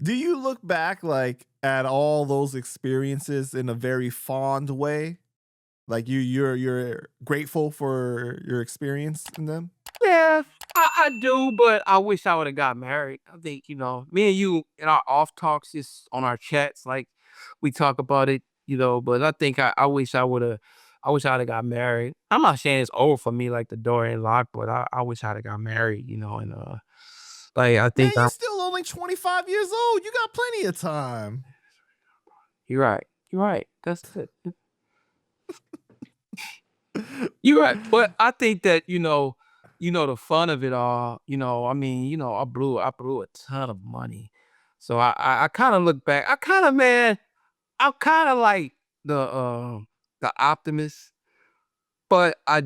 Do you look back like at all those experiences in a very fond way? Like you're grateful for your experience in them? Yeah, I do, but I wish I would have got married. I think, me and you in our off talks, just on our chats, like we talk about it, but I think I wish I wish I'd have got married. I'm not saying it's over for me, like the door ain't locked, but I wish I'd have got married, and like I Man, think you I still only 25 years old. You got plenty of time. you're right. You're right. That's it. You're right. But I think that, the fun of it all, I mean, I blew a ton of money. So I kind of look back. I'm kind of like the optimist, but I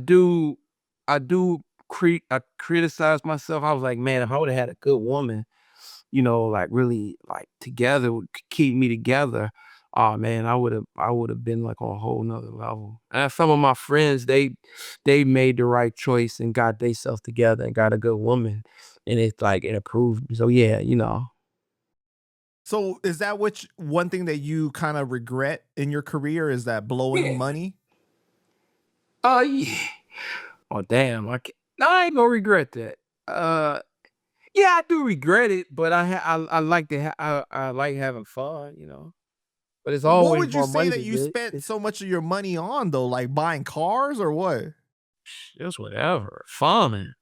criticize myself. I was like, man, if I would have had a good woman, like really like together would keep me together. Oh man, I would have been like on a whole nother level. And some of my friends, they made the right choice and got themselves together and got a good woman. And it's like it approved. So yeah. So is that one thing that you kind of regret in your career is that blowing Yeah. money? Oh yeah. Oh damn. No, I ain't gonna regret that. Uh yeah, I do regret it, but I like I like having fun. But it's What always would you more say money that to you get. spent so much of your money on though? Like buying cars or what? Just whatever. Farming.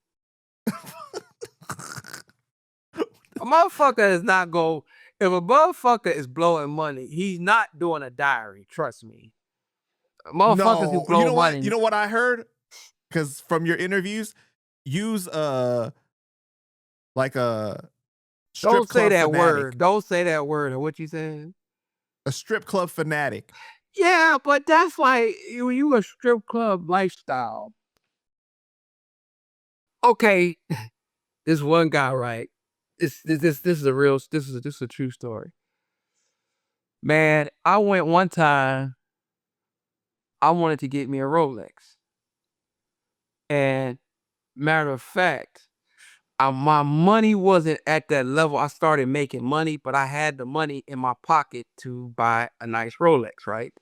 A motherfucker is not go if a motherfucker is blowing money, he's not doing a diary, trust me. Motherfuckers who No, you blow know what? You money, know what I heard? Because from your interviews, use like a strip don't say club that fanatic. word. Don't say that word or what you saying. A strip club fanatic. Yeah, but that's like you a strip club lifestyle. Okay, this one guy, right? This is a real this is a true story. Man, I went one time, I wanted to get me a Rolex. And matter of fact, my money wasn't at that level. I started making money, but I had the money in my pocket to buy a nice Rolex, right?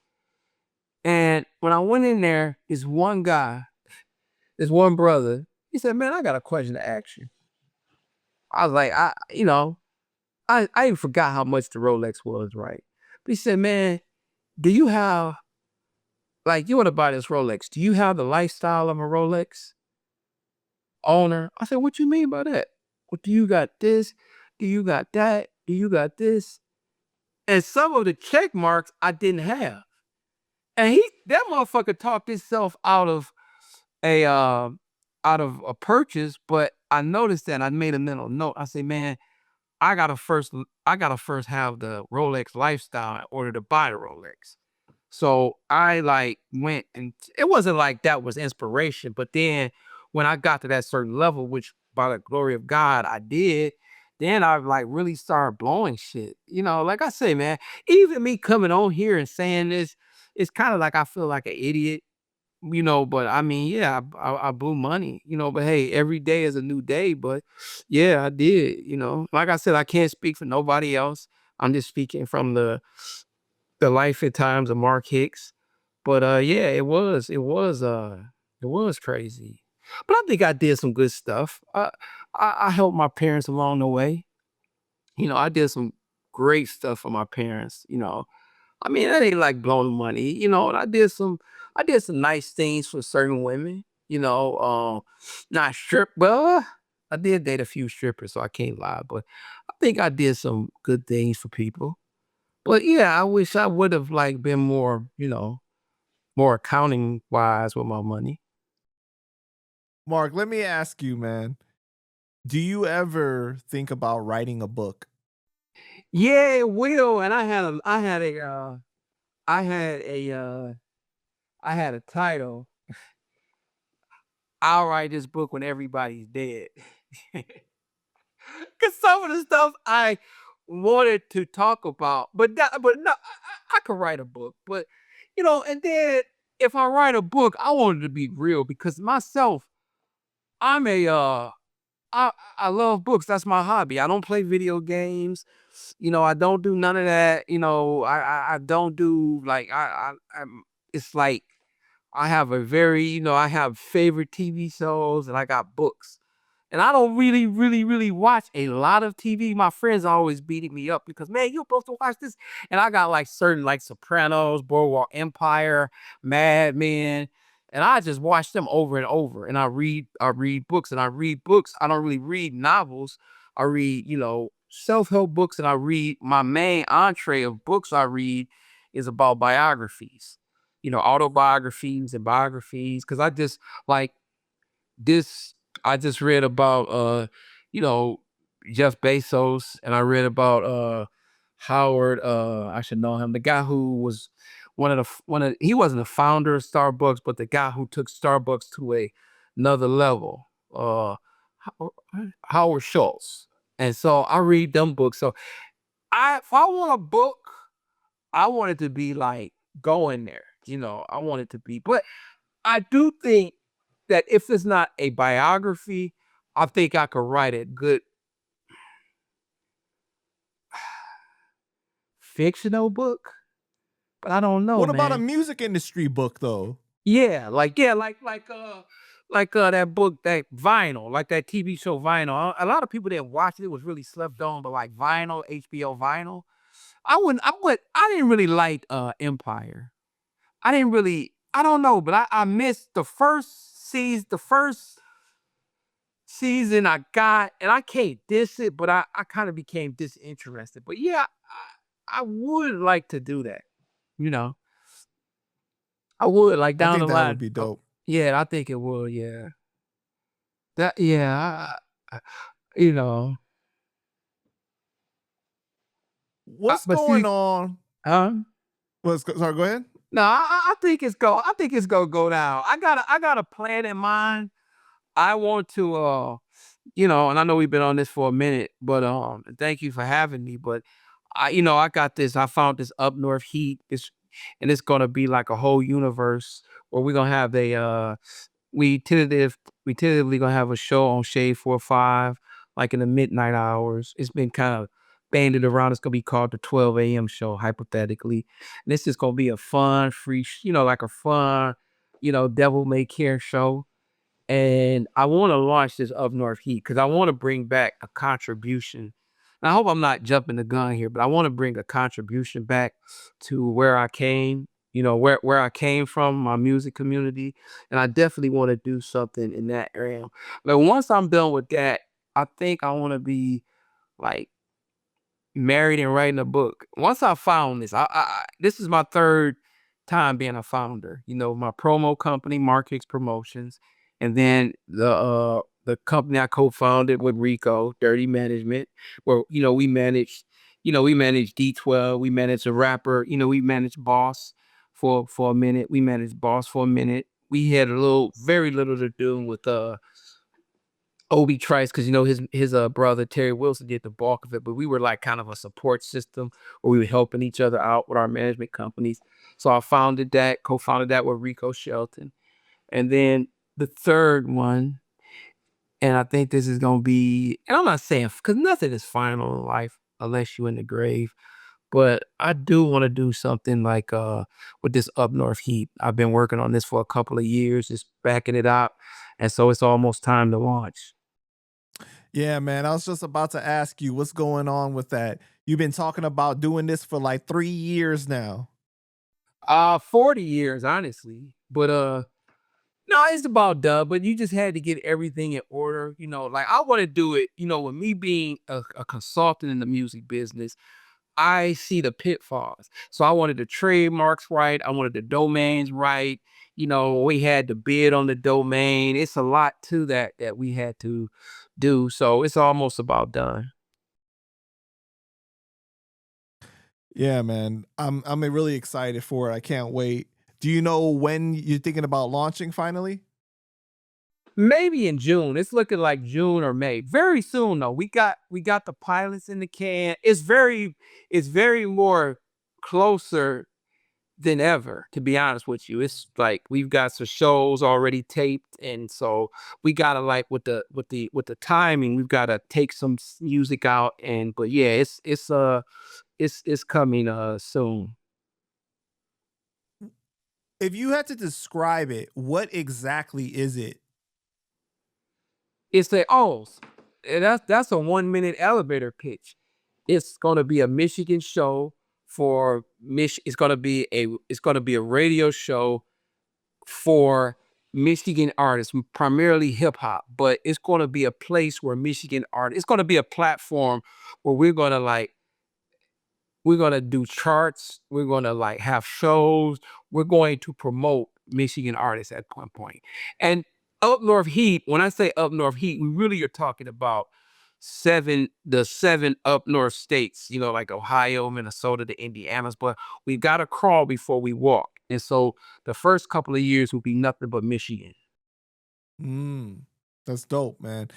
And when I went in there, this one brother, he said, "Man, I got a question to ask you." I was like, I even forgot how much the Rolex was, right? But he said, "Man, do you have like you want to buy this Rolex? Do you have the lifestyle of a Rolex owner?" I said, "What you mean by that? What do you got this? Do you got that? Do you got this?" And some of the check marks I didn't have. And that motherfucker talked himself out of a purchase, but I noticed that I made a mental note. I say, man, I gotta first have the Rolex lifestyle in order to buy the Rolex. So I like went and it wasn't like that was inspiration, but then when I got to that certain level, which by the glory of God I did, then I like really started blowing shit. Like I say, man, even me coming on here and saying this, it's kind of like I feel like an idiot, but I mean, yeah, I blew money, but hey, every day is a new day. But yeah, I did. Like I said, I can't speak for nobody else. I'm just speaking from the life and times of Mark Hicks. But yeah, it was crazy. But I think I did some good stuff. I helped my parents along the way. I did some great stuff for my parents. I mean, that ain't like blowing money. And I did some nice things for certain women, not strip well, I did date a few strippers, so I can't lie, but I think I did some good things for people. But yeah, I wish I would have like been more accounting wise with my money. Mark, let me ask you, man. Do you ever think about writing a book? Yeah, it will. And I had a, I had a title. I'll write this book when everybody's dead. Cause some of the stuff I wanted to talk about, but no, I could write a book, but and then if I write a book, I want it to be real because myself, I'm a I love books. That's my hobby. I don't play video games. I don't do none of that. I don't do like I'm. It's like I have a very I have favorite TV shows and I got books. And I don't really, really, really watch a lot of TV. My friends are always beating me up because, man, you're supposed to watch this. And I got like certain like Sopranos, Boardwalk Empire, Mad Men, and I just watch them over and over. And I read books, and I read books. I don't really read novels. I read, self-help books, and I read my main entree of books I read is about biographies, autobiographies and biographies. Cause I just like this I just read about you know, Jeff Bezos, and I read about Howard, I should know him, the guy who was one of he wasn't a founder of Starbucks, but the guy who took Starbucks to another level. How- Howard Schultz. And so I read them books. So if I want a book, I want it to be like going there. I want it to be, but I do think that if it's not a biography, I think I could write a good fictional book, but I don't know, What about a man. music industry book though? Yeah, like that book, that Vinyl, like that TV show Vinyl. A lot of people didn't watch it. It was really slept on, but like Vinyl, HBO Vinyl. I didn't really like Empire. I don't know, but I missed the first season I got, and I can't diss it, but I kind of became disinterested. But yeah, I would like to do that. You know, I would like I down think the that would line. be Oh, dope. yeah, I think it would. Yeah, that. Yeah, you know. What's But going see, on? huh? Sorry, go ahead. No, I think I think it's gonna go down. I got a plan in mind. I want to, and I know we've been on this for a minute, but thank you for having me. But I got this. I found this Up North Heat. And it's gonna be like a whole universe where we're gonna have we tentative we tentatively gonna have a show on Shade 4-5, like in the midnight hours. It's been kind of banded around. It's gonna be called the 12 a.m. show, hypothetically. And this is gonna be a fun, free, like a fun, devil may care show. And I want to launch this Up North Heat because I want to bring back a contribution. And I hope I'm not jumping the gun here, but I want to bring a contribution back to where I came, where I came from, my music community. And I definitely want to do something in that area. But once I'm done with that, I think I want to be like married and writing a book. Once I found this, this is my third time being a founder. My promo company, Mark Hicks Promotions, and then the company I co-founded with Rico, Dirty Management, where we managed D12, we managed a rapper, we managed Boss for a minute, we managed Boss for a minute. We had very little to do with Obi Trice, because his brother Terry Wilson did the bulk of it, but we were like kind of a support system where we were helping each other out with our management companies. So I co-founded that with Rico Shelton. And then the third one, and I think this is gonna be, and I'm not saying because nothing is final in life unless you're in the grave, but I do want to do something like with this Up North Heat. I've been working on this for a couple of years, just backing it up, and so it's almost time to launch. Yeah, man. I was just about to ask you what's going on with that. You've been talking about doing this for like 3 years now. 40 years, honestly. But no, it's about done. But you just had to get everything in order. Like I want to do it, with me being a consultant in the music business, I see the pitfalls. So I wanted the trademarks right, I wanted the domains right. We had to bid on the domain. It's a lot to that we had to do. So it's almost about done. Yeah, man. I'm really excited for it. I can't wait. Do you know when you're thinking about launching finally? Maybe in June. It's looking like June or May. Very soon though. We got the pilots in the can. It's very more closer than ever, to be honest with you. It's like we've got some shows already taped, and so we gotta like with the timing, we've gotta take some music out. And but yeah, it's coming soon. If you had to describe it, what exactly is it? It's a that's a 1 minute elevator pitch. It's gonna be a Michigan show for it's gonna be a radio show for Michigan artists, primarily hip hop, but it's gonna be a place where Michigan art it's gonna be a platform where we're gonna do charts, we're gonna like have shows, we're going to promote Michigan artists at one point. And Up North Heat, when I say Up North Heat, we really are talking about the seven up north states, like Ohio, Minnesota, the Indianas, but we've got to crawl before we walk. And so the first couple of years will be nothing but Michigan. Mm, that's dope, man.